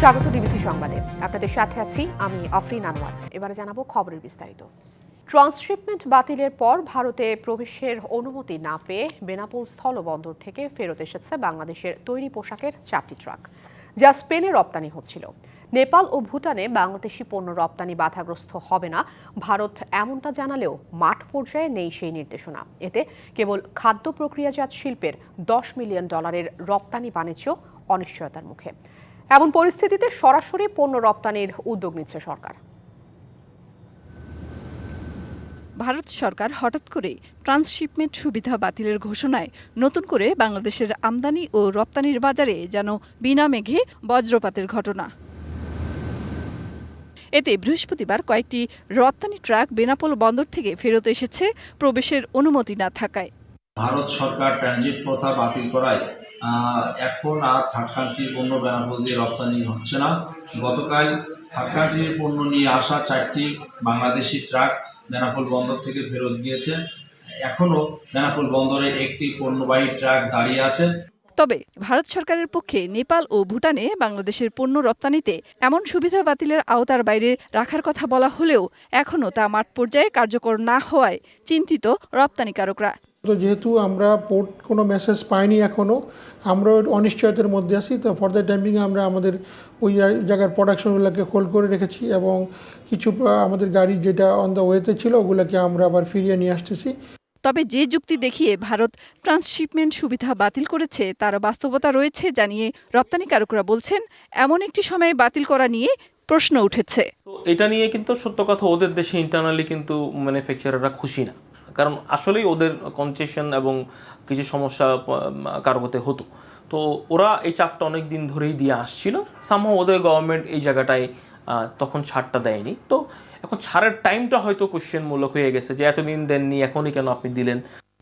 স্বাগত ডিবিসি সংবাদে। আপনাদের সাথে আছি আমি আফরিন আনোয়ার। এবারে জানাবো খবরের বিস্তারিত। ট্রান্সশিপমেন্ট বাতিলের পর ভারতে প্রবেশের অনুমতি না পেয়ে বেনাপোল স্থলবন্দর থেকে ফেরত এসেছে বাংলাদেশের তৈরি পোশাকের 4টি ট্রাক, যা স্পেনে রপ্তানি হচ্ছিল। নেপাল ও ভুটানে বাংলাদেশি পণ্য রপ্তানি বাধাগ্রস্ত হবে না ভারত এমনটা জানালেও মাঠ পর্যায়ে নেই সেই নির্দেশনা। এতে কেবল খাদ্য প্রক্রিয়াজাত শিল্পের $10 মিলিয়ন রপ্তানি বাণিজ্য অনিশ্চয়তার মুখে। এমন পরিস্থিতিতে সরাসরি পণ্য রপ্তানির উদ্যোগ নিচ্ছে সরকার। ভারত সরকার হঠাৎ করে ট্রান্সশিপমেন্ট সুবিধা বাতিলের ঘোষণায় নতুন করে বাংলাদেশের আমদানি ও রপ্তানির বাজারে যেন বিনা মেঘে বজ্রপাতের ঘটনা। এতে বৃহস্পতিবার কয়েকটি রপ্তানি ট্রাক বেনাপোল বন্দর থেকে ফেরত এসেছে প্রবেশের অনুমতি না থাকায়। ভারত সরকার ট্রানজিট প্রথা বাতিল করায় এখন আর থার্ড কান্ট্রির পণ্য বেনাপোল দিয়ে রপ্তানি হচ্ছে না। গতকাল থার্ড কান্ট্রির পণ্য নিয়ে আসা 4টি বাংলাদেশি ট্রাক বেনাপোল বন্দর থেকে ফেরত গিয়েছে। এখনও বেনাপোল বন্দরে একটি পণ্যবাহী ট্রাক দাঁড়িয়ে আছে। তবে ভারত সরকারের পক্ষে নেপাল ও ভুটানে বাংলাদেশের পণ্য রপ্তানিতে এমন সুবিধা বাতিলের আওতার বাইরে রাখার কথা বলা হলেও এখনও তা মাঠ পর্যায়ে কার্যকর না হওয়ায় চিন্তিত রপ্তানিকারকরা। তো যেহেতু আমরা পোর্ট কোনো মেসেজ পাইনি এখনও, আমরা অনিশ্চয়তার মধ্যে আছি। তো ফর দ্য টাইমিং আমরা আমাদের ওই জায়গার প্রোডাকশনগুলোকে হোল্ড করে রেখেছি এবং কিছু আমাদের গাড়ি যেটা অন দ্য ওয়েতে ছিল ওগুলোকে আমরা আবার ফিরিয়ে নিয়ে আসতেছি। তবে যে যুক্তি দেখিয়ে ভারত ট্রান্সশিপমেন্ট সুবিধা বাতিল করেছে তার বাস্তবতা রয়েছে জানিয়ে রপ্তানিকারকরা বলছেন, এমন একটি সময়ে বাতিল করা নিয়ে প্রশ্ন উঠেছে। এটা নিয়ে কিন্তু সত্য কথা, ওদের দেশে ইন্টারনালি কিন্তু ম্যানুফ্যাকচারাররা খুশি না, কারণ আসলেই ওদের কনসেশন এবং কিছু সমস্যা কারোতে হতো। তো ওরা এই চাপটা অনেক দিন ধরেই দিয়ে আসছিল। সামহাও ওদের গভর্নমেন্ট এই জায়গাটায় তখন ছাড়টা দেয়নি। তো এখন ছাড়ের টাইমটা হয়তো কোশ্চেনমূলক হয়ে গেছে যে এতদিন দেননি, এখনই কেন আপনি দিলেন।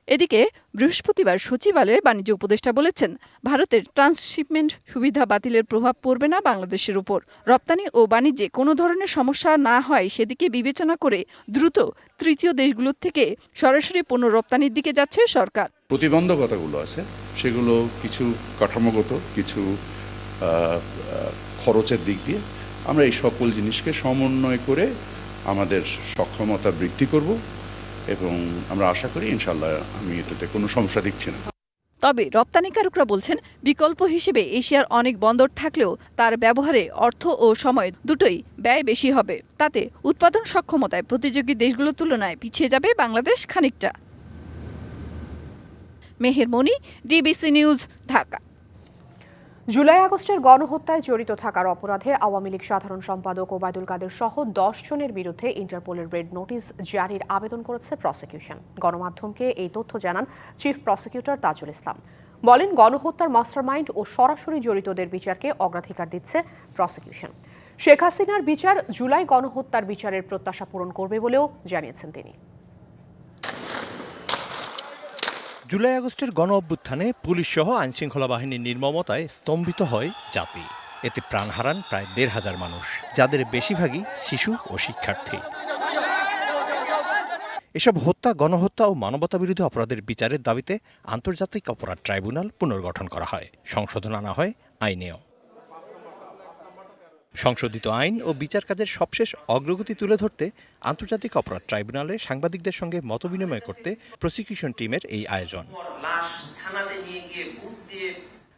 এদিকে বৃহস্পতিবার সচিবালয়ে বাণিজ্য উপদেষ্টা বলেছেন, ভারতের ট্রান্সশিপমেন্ট সুবিধা বাতিলের প্রভাব পড়বে না বাংলাদেশের উপর। রপ্তানি ও বাণিজ্যে কোনো ধরনের সমস্যা না হয় সেদিকে বিবেচনা করে দ্রুত তৃতীয় দেশগুলোর থেকে সরাসরি পণ্য রপ্তানির দিকে যাচ্ছে সরকার। প্রতিবন্ধকতাগুলো আছে সেগুলো কিছু কাঠামোগত, কিছু খরচের দিক দিয়ে আমরা এই সকল জিনিসকে সমন্বয় করে আমাদের সক্ষমতা বৃদ্ধি করব এবং আমরা আশা করি ইনশাল্লাহ আমি এটাতে কোনো সমস্যা দেখছি না। তবে রপ্তানিকারকরা বলছেন, বিকল্প হিসেবে এশিয়ার অনেক বন্দর থাকলেও তার ব্যবহারে অর্থ ও সময় দুটোই ব্যয় বেশি হবে। তাতে উৎপাদন সক্ষমতায় প্রতিযোগী দেশগুলোর তুলনায় পিছিয়ে যাবে বাংলাদেশ খানিকটা। মেহের মনি, ডিবিসি নিউজ, ঢাকা। জুলাই আগস্টের গণহত্যায় জড়িত থাকার অপরাধে আওয়ামী লীগ সাধারণ সম্পাদক ওবায়দুল কাদের সহ 10 জনের বিরুদ্ধে ইন্টারপোলের রেড নোটিশ জারির আবেদন করেছে প্রসিকিউশন। গণমাধ্যমকে এই তথ্য জানান চিফ প্রসিকিউটর তাজুল ইসলাম। বলেন, গণহত্যার মাস্টারমাইন্ড ও সরাসরি জড়িতদের বিচারকে অগ্রাধিকার দিচ্ছে প্রসিকিউশন। শেখ হাসিনার বিচার জুলাই গণহত্যার বিচারের প্রত্যাশা পূরণ করবে বলেও জানিয়েছেন তিনি। জুলাই আগস্টের গণ অভ্যুত্থানে পুলিশ সহ আইনশৃঙ্খলা বাহিনীর নির্মমতায় স্তম্ভিত হয় জাতি। এতে প্রাণ হারান প্রায় 1,500 মানুষ, যাদের বেশিরভাগই শিশু ও শিক্ষার্থী। এসব হত্যা, গণহত্যা ও মানবতাবিরোধী অপরাধের বিচারের দাবিতে আন্তর্জাতিক অপরাধ ট্রাইব্যুনাল পুনর্গঠন করা হয়। সংশোধন আনা হয় আইনেও। সংশোধিত আইন ও বিচার কাজের সবশেষ অগ্রগতি তুলে ধরতে আন্তর্জাতিক অপরাধ ট্রাইব্যুনালে সাংবাদিকদের সঙ্গে মতবিনিময় করতে প্রসিকিউশন টিমের এই আয়োজন।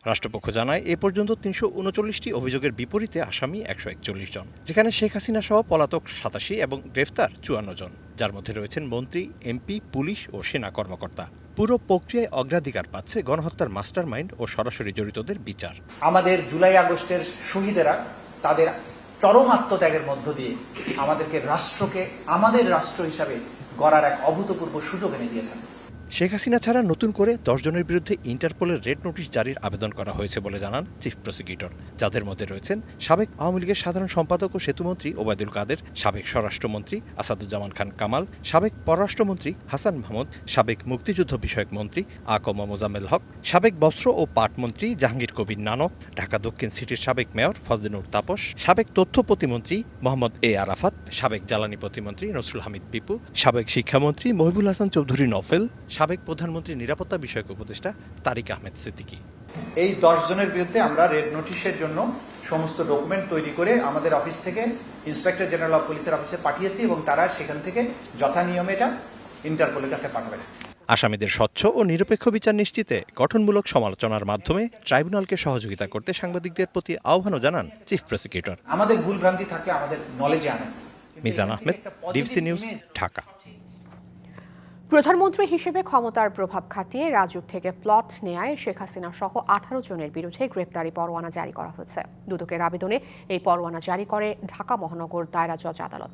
রাষ্ট্রপক্ষ জানায়, এ পর্যন্ত 339টি অভিযোগের বিপরীতে আসামি 141 জন, যেখানে শেখ হাসিনা সহ পলাতক 87 এবং গ্রেফতার 54 জন, যার মধ্যে রয়েছেন মন্ত্রী, এমপি, পুলিশ ও সেনা কর্মকর্তা। পুরো প্রক্রিয়ায় অগ্রাধিকার পাচ্ছে গণহত্যার মাস্টারমাইন্ড ও সরাসরি জড়িতদের বিচার। আমাদের জুলাই আগস্টের শহীদেরা তাদের চরম আত্মত্যাগের মধ্য দিয়ে আমাদেরকে রাষ্ট্রকে আমাদের রাষ্ট্র হিসাবে গড়ার এক অভূতপূর্ব সুযোগ এনে দিয়েছেন। শেখ হাসিনা ছাড়া নতুন করে 10 জনের বিরুদ্ধে ইন্টারপোলের রেড নোটিশ জারির আবেদন করা হয়েছে বলে জানান চিফ প্রসিকিউটর, যাদের মধ্যে রয়েছেন সাবেক আওয়ামী লীগের সাধারণ সম্পাদক ও সেতুমন্ত্রী ওবায়দুল কাদের, সাবেক স্বরাষ্ট্রমন্ত্রী আসাদুজ্জামান খান কামাল, সাবেক পররাষ্ট্রমন্ত্রী হাসান মাহমুদ, সাবেক মুক্তিযুদ্ধ বিষয়ক মন্ত্রী আকম মোজাম্মেল হক, সাবেক বস্ত্র ও পাট মন্ত্রী জাহাঙ্গীর কবির নানক, ঢাকা দক্ষিণ সিটির সাবেক মেয়র ফজলিনুর তাপস, সাবেক তথ্য প্রতিমন্ত্রী মোহাম্মদ এ আরাফাত, সাবেক জ্বালানি প্রতিমন্ত্রী নসরুল হামিদ পিপু, সাবেক শিক্ষামন্ত্রী মহিবুল হাসান চৌধুরী নফেল, সাবেক প্রধানমন্ত্রী নিরাপত্তা বিষয়ক উপদেষ্টা তারিক আহমেদ সিদ্দিকী। এই 10 জনের বিরুদ্ধে আমরা রেড নোটিশের জন্য সমস্ত ডকুমেন্ট তৈরি করে আমাদের অফিস থেকে ইন্সপেক্টর জেনারেল অফ পুলিশের অফিসে পাঠিয়েছি এবং তারা সেখান থেকে যথানিয়মে এটা ইন্টারপোলের কাছে পাঠাবেন। আসামিদের স্বচ্ছ ও নিরপেক্ষ বিচার নিশ্চিতে গঠনমূলক সমালোচনার মাধ্যমে ট্রাইব্যুনালকে সহযোগিতা করতে সাংবাদিকদের প্রতি আহ্বানও জানান চিফ প্রসিকিউটর। আমাদের ভুল ভ্রান্তি থাকলে আমাদের নলেজে আনেন। Mizan Ahmed, DBC news, Dhaka. প্রধানমন্ত্রী হিসেবে ক্ষমতার প্রভাব খাটিয়ে রাজুক থেকে প্লট নেয়ায় শেখ হাসিনা সহ 18 জনের বিরুদ্ধে গ্রেপ্তারি পরোয়ানা জারি করা হয়েছে। দুদকের আবেদনে এই পরোয়ানা জারি করে ঢাকা মহানগর দায়রা জজ আদালত।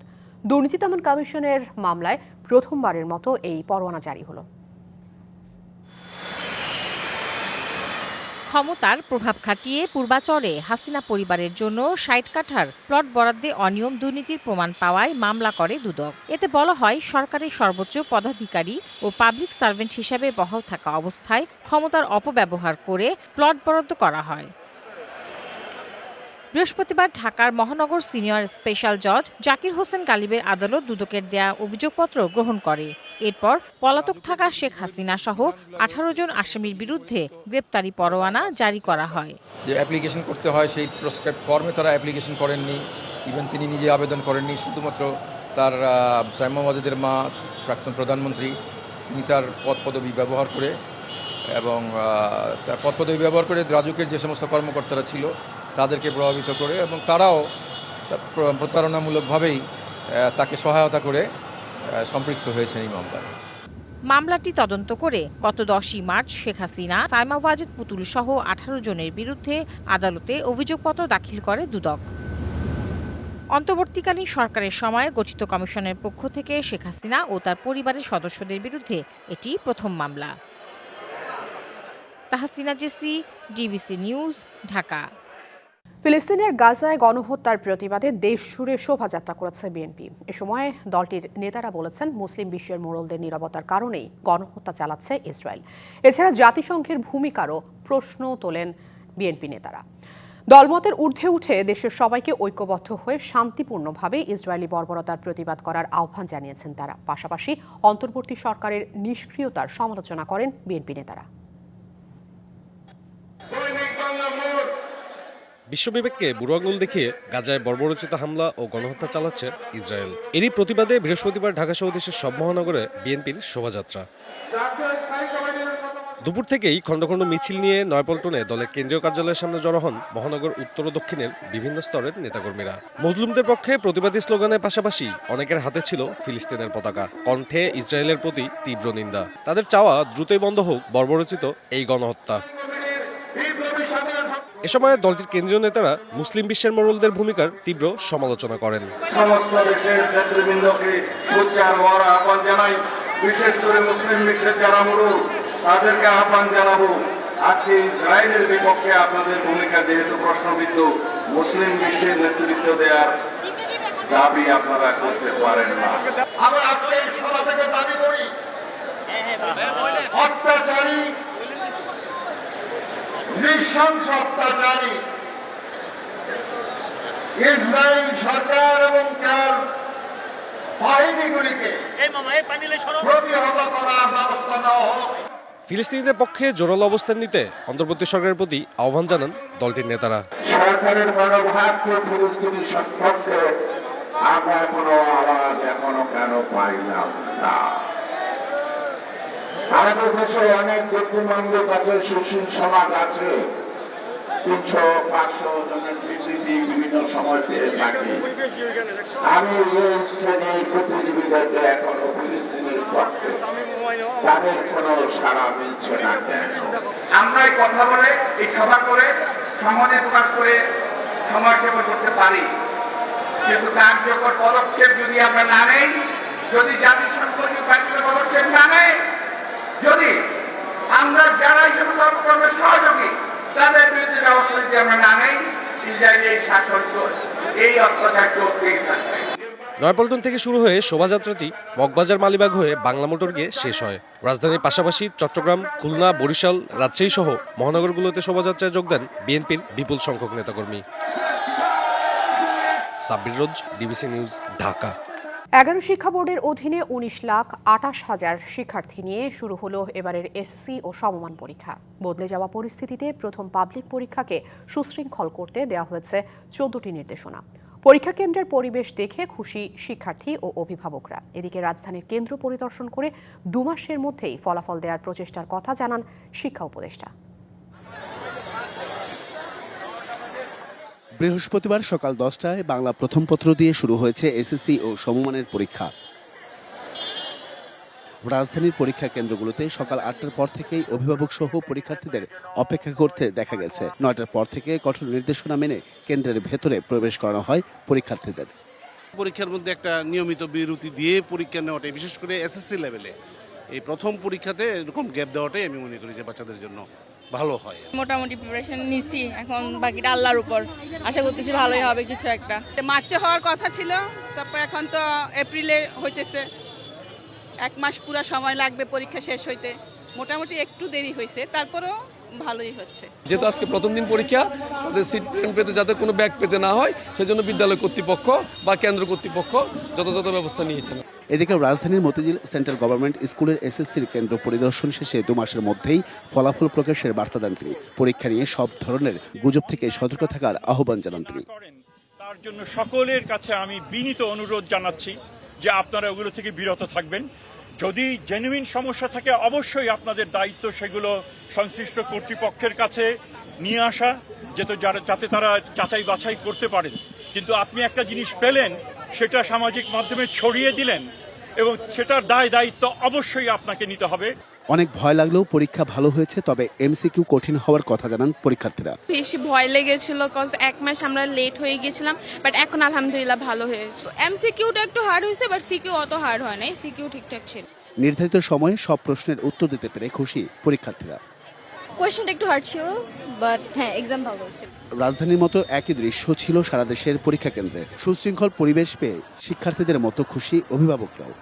দুর্নীতি দমন কমিশনের মামলায় প্রথমবারের মতো এই পরোয়ানা জারি হলো। ক্ষমতার প্রভাব খাটিয়ে পূর্বাচলে হাসিনা পরিবারের জন্য 60 কাঠার প্লট বরাদ্দে অনিয়ম দুর্নীতির প্রমাণ পাওয়ায় মামলা করে দুদক। এতে বলা হয়, সরকারের সর্বোচ্চ পদাধিকারী ও পাবলিক সার্ভেন্ট হিসেবে বহাল থাকা অবস্থায় ক্ষমতার অপব্যবহার করে প্লট বরাদ্দ করা হয়। বৃহস্পতিবার ঢাকার মহানগর সিনিয়র স্পেশাল জজ জাকির হোসেন গালিবের আদালত দুদকের দেয়া অভিযোগপত্র গ্রহণ করে। এরপর পলাতক থাকা শেখ হাসিনা সহ 18 জন আসামির বিরুদ্ধে গ্রেপ্তারি পরোয়ানা জারি করা হয়। যে অ্যাপ্লিকেশন করতে হয় সেই প্রেসক্রাইব ফর্মে তারা অ্যাপ্লিকেশন করেননি, ইভেন তিনি নিজে আবেদন করেননি। শুধুমাত্র তার সাইমা ওয়াজেদের মা প্রাক্তন প্রধানমন্ত্রী, তিনি তার পদপদবি ব্যবহার করে এবং তার পদপদবি ব্যবহার করে রাজুকের যে সমস্ত কর্মকর্তারা ছিল তাদেরকে প্রভাবিত করে এবং তারাও প্রতারণামূলকভাবেই তাকে সহায়তা করে সম্পৃক্ত হয়েছেন এই মামলায়। মামলাটি তদন্ত করে গত 10ই মার্চ শেখ হাসিনা, সাইমা ওয়াজেদ পুতুল সহ 18 জনের বিরুদ্ধে আদালতে অভিযোগপত্র দাখিল করে দুদক। অন্তর্বর্তীকালীন সরকারের সময় গঠিত কমিশনের পক্ষ থেকে শেখ হাসিনা ও তার পরিবারের সদস্যদের বিরুদ্ধে এটি প্রথম মামলা। Tahsina Jessy, DBC news, Dhaka. ফিলিস্তিনের গাজায় গণহত্যার প্রতিবাদে দেশ জুড়ে শোভাযাত্রা করেছে বিএনপি। এ সময় দলটির নেতারা বলেছেন, মুসলিম বিশ্বের মোড়লদের নীরবতার কারণেই গণহত্যা চালাচ্ছে ইসরায়েল। এছাড়া জাতিসংঘের ভূমিকারও প্রশ্ন তোলেন বিএনপি নেতারা। দলমতের ঊর্ধ্বে উঠে দেশের সবাইকে ঐক্যবদ্ধ হয়ে শান্তিপূর্ণভাবে ইসরায়েলি বর্বরতার প্রতিবাদ করার আহ্বান জানিয়েছেন তারা। পাশাপাশি অন্তর্বর্তী সরকারের নিষ্ক্রিয়তার সমালোচনা করেন বিএনপি নেতারা। বিশ্ববিবেককে বুড়ো আঙুল দেখিয়ে গাজায় বর্বরোচিত হামলা ও গণহত্যা চালাচ্ছে ইসরায়েল। এরই প্রতিবাদে বৃহস্পতিবার ঢাকাসহ দেশের সব মহানগরে বিএনপির শোভাযাত্রা। দুপুর থেকেই খণ্ড খণ্ড মিছিল নিয়ে নয়াপল্টনে দলের কেন্দ্রীয় কার্যালয়ের সামনে জড়ো হন মহানগর উত্তর ও দক্ষিণের বিভিন্ন স্তরের নেতাকর্মীরা। মজলুমদের পক্ষে প্রতিবাদী স্লোগানের পাশাপাশি অনেকের হাতে ছিল ফিলিস্তিনের পতাকা, কণ্ঠে ইসরায়েলের প্রতি তীব্র নিন্দা। তাদের চাওয়া দ্রুতই বন্ধ হোক বর্বরোচিত এই গণহত্যা। এ সময় দলটির কেন্দ্রীয় নেতারা মুসলিম বিশ্বের মোড়লদের ভূমিকার তীব্র সমালোচনা করেন। সমস্ত দেশের নেতৃবৃন্দকে সোচ্চার হওয়ার আহ্বান জানাই। বিশেষ করে মুসলিম বিশ্বের যারা মোড়ল তাদেরকে আহ্বান জানাবো, আজকে ইসরায়েলের বিপক্ষে আপনাদের ভূমিকা যেহেতু প্রশ্নবিদ্ধ, মুসলিম বিশ্বের নেতৃত্ব দেওয়ার দাবি আপনারা করতে পারেন না। আমরা আজকে এই সভা থেকে দাবি করি, অত্যাচারী নৃশংস অত্যাচারী ইসরায়েল সরকার এবং তার বাহিনীগুলিকে প্রতিহত করার ব্যবস্থা নেওয়া হোক। ফিলিস্তিনিদের পক্ষে জোরালো অবস্থান নিতে অন্তর্বর্তী সরকারের প্রতি আহ্বান জানান দলটির নেতারা। সরকারের মনোভাবকে ফিলিস্তিনি সম্পর্কে আমরা কোনো আওয়াজ এখনো কেন পাইলাম না। আমাদের দেশে অনেক বুদ্ধিমান লোক আছে, সুশীল সমাজ আছে, 300-500 জনের বিবৃতি বিভিন্ন সময় পেয়ে থাকি। আমি এই শ্রেণীর বুদ্ধিজীবীদেরকে এখনো ফিলিস্তিনের পক্ষে তাদের কোনো সাড়া মিলছে না কেন? আমরা এই কথা বলে, এই সভা করে, সমাজে প্রকাশ করে সমাজসেবা করতে পারি, কিন্তু কার্যকর পদক্ষেপ যদি আমরা না নেই, যদি জাতিসংঘ কার্যকর পদক্ষেপ না নেয়, যদি আমরা যারা এই সমস্ত কর্মের সহযোগী তাদের বিরুদ্ধে ব্যবস্থা যদি আমরা না নেই, ইসরায়েলের এই শাসন এই অত্যাচার চলতেই থাকবে। নয়াপল্টন থেকে শুরু হয়ে শোভাযাত্রাটি মগবাজার মালিবাগ হয়ে বাংলা মোটর গিয়ে শেষ হয়। রাজধানীর পাশাপাশি চট্টগ্রাম, খুলনা, বরিশাল, রাজশাহী সহ মহানগরগুলোতে শোভাযাত্রায় যোগ দেন বিএনপির বিপুল সংখ্যক নেতাকর্মী। সাব্বির রোজ, ডিবিসি নিউজ, ঢাকা। 11 শিক্ষা বোর্ডের অধীনে 19,28,000 শিক্ষার্থী নিয়ে শুরু হলো এবারের এসএসসি ও সমমান পরীক্ষা। বদলে যাওয়া পরিস্থিতিতে প্রথম পাবলিক পরীক্ষাকে সুশৃঙ্খল করতে দেওয়া হয়েছে 14টি নির্দেশনা। পরীক্ষা কেন্দ্রের পরিবেশ দেখে খুশি শিক্ষার্থী ও অভিভাবকরা। এদিকে রাজধানীর কেন্দ্র পরিদর্শন করে 2 মাসের মধ্যেই ফলাফল দেওয়ার প্রচেষ্টার কথা জানান শিক্ষা উপদেষ্টা। বৃহস্পতিবার সকাল 10টায় বাংলা প্রথম পত্র দিয়ে শুরু হয়েছে এসএসসি ও সমমানের পরীক্ষা। রাজধানীর পরীক্ষা কেন্দ্রগুলোতে সকাল 8টার পর থেকেই অভিভাবক সহ পরীক্ষার্থীদের অপেক্ষা করতে দেখা গেছে। 9টার পর থেকে কঠোর নির্দেশনা মেনে কেন্দ্রের ভেতরে প্রবেশ করানো হয় পরীক্ষার্থীদের। পরীক্ষার মধ্যে একটা নিয়মিত বিরতি দিয়ে পরীক্ষা নেওয়াটাই, বিশেষ করে এসএসসি লেভেলে এই প্রথম পরীক্ষাতে এরকম গ্যাপ দেওয়াটাই আমি মনে করি যে বাচ্চাদের জন্য ভালো হয়। মোটামুটি প্রিপারেশন নিচ্ছি, এখন বাকিটা আল্লাহর উপর, আশা করতেছি ভালোই হবে কিছু একটা। মার্চে হওয়ার কথা ছিল, তারপর এখন তো এপ্রিলে হইতেছে, 1 মাস পুরো সময় লাগবে পরীক্ষা শেষ হইতে। মোটামুটি একটু দেরি হয়েছে, তারপরেও ভালোই হচ্ছে। যেহেতু আজকে প্রথম দিন পরীক্ষা, তাদের সিট পেতে যাতে কোনো ব্যাক পেতে না হয় সেজন্য বিদ্যালয় কর্তৃপক্ষ বা কেন্দ্র কর্তৃপক্ষ যথাযথ ব্যবস্থা নিয়েছেন। এদিকে রাজধানীর মতিঝিল সেন্ট্রাল গভর্নমেন্ট স্কুলের এসএসসির কেন্দ্র পরিদর্শন শেষে 2 মাসের মধ্যেই ফলাফল প্রকাশের বার্তা দেন তিনি। পরীক্ষা নিয়ে সব ধরনের গুজব থেকে সতর্ক থাকার আহ্বান জানান তিনি। তার জন্য সকলের কাছে আমি বিনীত অনুরোধ জানাচ্ছি যে আপনারা ওগুলো থেকে বিরত থাকবেন। যদি জেনুইন সমস্যা থাকে অবশ্যই আপনাদের দায়িত্ব সেগুলো সংশ্লিষ্ট কর্তৃপক্ষের কাছে নিয়ে আসা, যাতে তারা যাচাই বাছাই করতে পারেন। কিন্তু আপনি একটা জিনিস পেলেন, সেটা সামাজিক মাধ্যমে ছড়িয়ে দিলেন, এবং সেটার দায়িত্ব অবশ্যই আপনাকে নিতে হবে। অনেক ভয় লাগলেও পরীক্ষা ভালো হয়েছে, তবে এমসিকিউ কঠিন হওয়ার কথা জানান পরীক্ষার্থীরা। বেশি ভয় লেগেছিল কজ 1 মাস আমরা লেট হয়ে গিয়েছিলাম, বাট এখন আলহামদুলিল্লাহ ভালো হয়েছে। এমসিকিউটা একটু হার্ড হয়েছে, বাট সিকিউ অত হার্ড হয় নাই, সিকিউ ঠিকঠাক ছিল। নির্ধারিত সময়ে সব প্রশ্নের উত্তর দিতে পেরে খুশি পরীক্ষার্থীরা। কোয়েশ্চেনটা একটু হার্ড ছিল, বাট হ্যাঁ এক্সাম ভালো হয়েছে। রাজধানীর মতো একই দৃশ্য ছিল সারা দেশের পরীক্ষা কেন্দ্রে। সুশৃঙ্খল পরিবেশ পেয়ে শিক্ষার্থীদের মতো খুশি অভিভাবকরাও।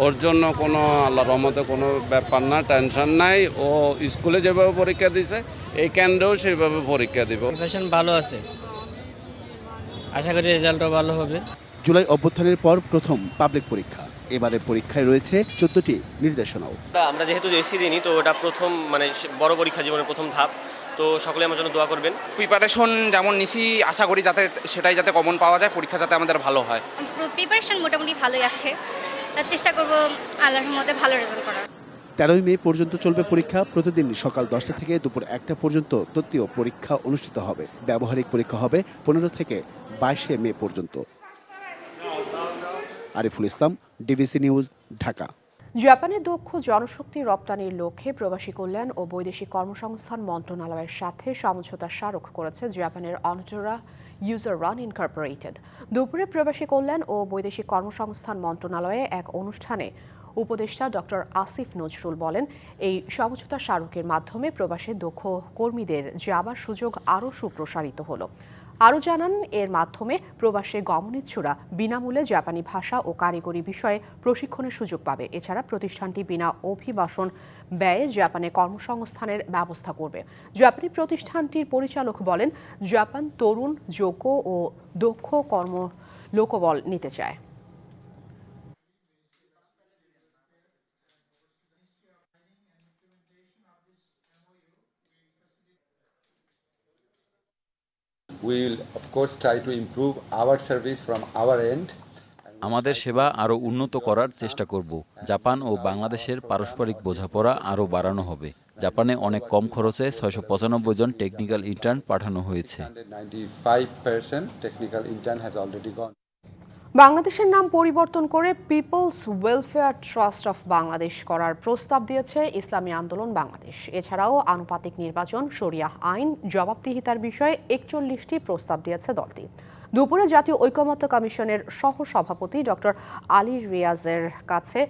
ওর জন্য কোনো আল্লাহর রহমতে কোনো ব্যাপার না, টেনশন নাই। ও স্কুলে যেভাবে পরীক্ষা দিছে এই কেন্দ্রেও সেভাবে পরীক্ষা দিব। প্রিপারেশন ভালো আছে, আশা করি রেজাল্টও ভালো হবে। জুলাই অভ্যুত্থানের পর প্রথম পাবলিক পরীক্ষা। এবারে পরীক্ষায় রয়েছে 14টি নির্দেশনাও। আমরা যেহেতু এসসি দিইনি, তো ওটা প্রথম বড় পরীক্ষা, জীবনের প্রথম ধাপ। তো সকলে আমার জন্য দোয়া করবেন। প্রিপারেশন যেমন নিছি, আশা করি সেটাই যাতে কমন পাওয়া যায়, পরীক্ষা যাতে আমাদের ভালো হয়। প্রিপারেশন মোটামুটি ভালোই আছে, চেষ্টা করব আল্লাহর রহমতে ভালো রেজাল্ট করার। 13 মে পর্যন্ত চলবে পরীক্ষা। প্রতিদিন সকাল 10টা থেকে দুপুর 1টা পর্যন্ত তৃতীয় পরীক্ষা অনুষ্ঠিত হবে। ব্যবহারিক পরীক্ষা হবে 15 থেকে 22 মে পর্যন্ত। Ariful Islam, DBC news, Dhaka. জাপানে দক্ষ জনশক্তি রপ্তানির লক্ষ্যে প্রবাসী কল্যাণ ও বৈদেশিক কর্মসংস্থান মন্ত্রণালয়ের সাথে সমঝোতা স্মারক করেছে জাপানের অন্টোরা ইউজার রান ইনকর্পোরেটেড। দুপুরে প্রবাসী কল্যাণ ও বৈদেশিক কর্মসংস্থান মন্ত্রণালয়ে এক অনুষ্ঠানে উপদেষ্টা ডক্টর আসিফ নজরুল বলেন, এই সমঝোতা স্মারকের মাধ্যমে প্রবাসে দক্ষ কর্মীদের যাবার সুযোগ আরও সুপ্রসারিত হলো। আরও জানান, এর মাধ্যমে প্রবাসে গমনিচ্ছুরা বিনামূল্যে জাপানি ভাষা ও কারিগরি বিষয়ে প্রশিক্ষণের সুযোগ পাবে। এছাড়া প্রতিষ্ঠানটি বিনা অভিবাসন ব্যয়ে জাপানে কর্মসংস্থানের ব্যবস্থা করবে। জাপানি প্রতিষ্ঠানটির পরিচালক বলেন, জাপান তরুণ, যোগ্য ও দক্ষ লোকবল নিতে চায়। We will of course try to improve our service from our end. আমাদের সেবা আরও উন্নত করার চেষ্টা করব। জাপান ও বাংলাদেশের পারস্পরিক বোঝাপড়া আরও বাড়ানো হবে। জাপানে অনেক কম খরচে 695 জন টেকনিক্যাল ইন্টার্ন পাঠানো হয়েছে। 95% technical intern has already gone. বাংলাদেশের নাম পরিবর্তন করে people's welfare trust of Bangladesh করার প্রস্তাব দিয়েছে ইসলামী আন্দোলন বাংলাদেশ। এছাড়াও আনুপাতিক নির্বাচন, শরিয়াহ আইন, জবাবদিহিতার বিষয়ে 41টি প্রস্তাব দিয়েছে দলটি। দুপুরে জাতীয় ঐকমত্য কমিশনের সহ-সভাপতি ডক্টর আলী রিয়াজের কাছে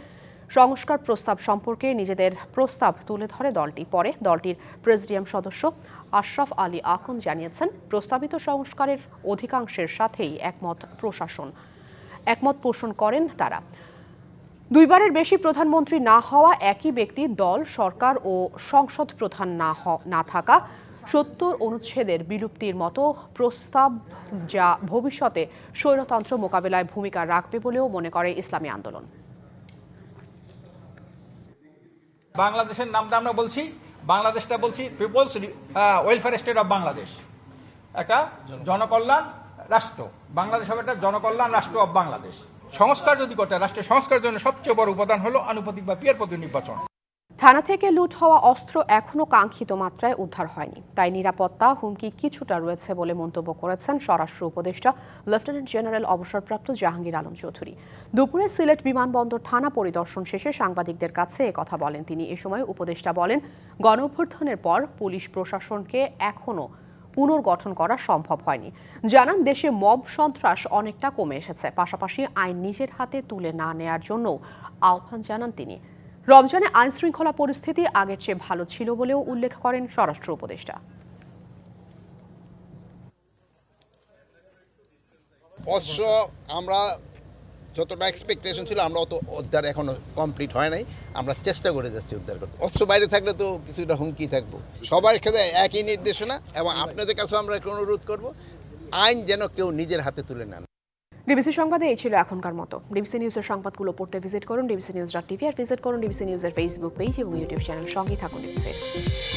সংস্কার প্রস্তাব সম্পর্কে নিজেদের প্রস্তাব তুলে ধরে দলটি। পরে দলটির প্রেসিডিয়াম সদস্য আশরাফ আলী আকন জানিয়েছেন, প্রস্তাবিত সংস্কারের অধিকাংশের সাথেই একমত পোষণ করেন তারা। 2 বারের বেশি প্রধানমন্ত্রী না হওয়া একই ব্যক্তি, দল, সরকার ও সংসদ প্রধান না থাকা, 70 অনুচ্ছেদের বিলুপ্তির মতো প্রস্তাব, যা ভবিষ্যতে স্বৈরতন্ত্র মোকাবিলায় ভূমিকা রাখবে বলেও মনে করে ইসলামী আন্দোলন। বাংলাদেশের নামটা আমরা বলছি, বাংলাদেশটা বলছি people's welfare state of Bangladesh, একটা জনকল্যাণ রাষ্ট্র। বাংলাদেশ হবে একটা জনকল্যাণ রাষ্ট্র অফ বাংলাদেশ। সংস্কার যদি করতে হয়, রাষ্ট্রের সংস্কারের জন্য সবচেয়ে বড় উপাদান হলো আনুপাতিক বা পিয়ার পদ্ধতি নির্বাচন। থানা থেকে লুট হওয়া অস্ত্র এখনো কাঙ্ক্ষিত মাত্রায় উদ্ধার হয়নি, তাই নিরাপত্তা হুমকি কিছুটা রয়েছে বলে মন্তব্য করেছেন স্বরাষ্ট্র উপদেষ্টা লেফটেন্যান্ট জেনারেল অবসরপ্রাপ্ত জাহাঙ্গীর আলম চৌধুরী। দুপুরে সিলেট বিমানবন্দর থানা পরিদর্শন শেষে সাংবাদিকদের কাছে একথা বলেন তিনি। এ সময় উপদেষ্টা বলেন, গণঅভ্যুত্থানের পর পুলিশ প্রশাসনকে এখনো পুনর্গঠন করা সম্ভব হয়নি। জানান, দেশে মব সন্ত্রাস অনেকটা কমে এসেছে, পাশাপাশি আইন নিজের হাতে তুলে না নেয়ার জন্য আহ্বান জানান তিনি। রমজানে আইন শৃঙ্খলা পরিস্থিতি আগের চেয়ে ভালো ছিল বলেও উল্লেখ করেন স্বরাষ্ট্র উপদেষ্টা। অবশ্য আমরা যতটা এক্সপেকটেশন ছিল, আমরা অত উদ্ধার এখনো কমপ্লিট হয় নাই। আমরা চেষ্টা করে যাচ্ছি উদ্ধার করতে। অস্ত্র বাইরে থাকলে তো কিছুটা হুমকি থাকবো। সবার ক্ষেত্রে একই নির্দেশনা, এবং আপনাদের কাছে আমরা একটা অনুরোধ করব, আইন যেন কেউ নিজের হাতে তুলে নেন। ডিবিসি সংবাদে এই ছিল এখনকার মতো। ডিবিসি নিউজের সংবাদগুলো পড়তে ভিজিট করুন dbcnews.tv আর ভিজিট করুন ডিবিসি নিউজের ফেসবুক পেজ এবং ইউটিউব চ্যানেল। সঙ্গেই থাকুন ডিবিসি।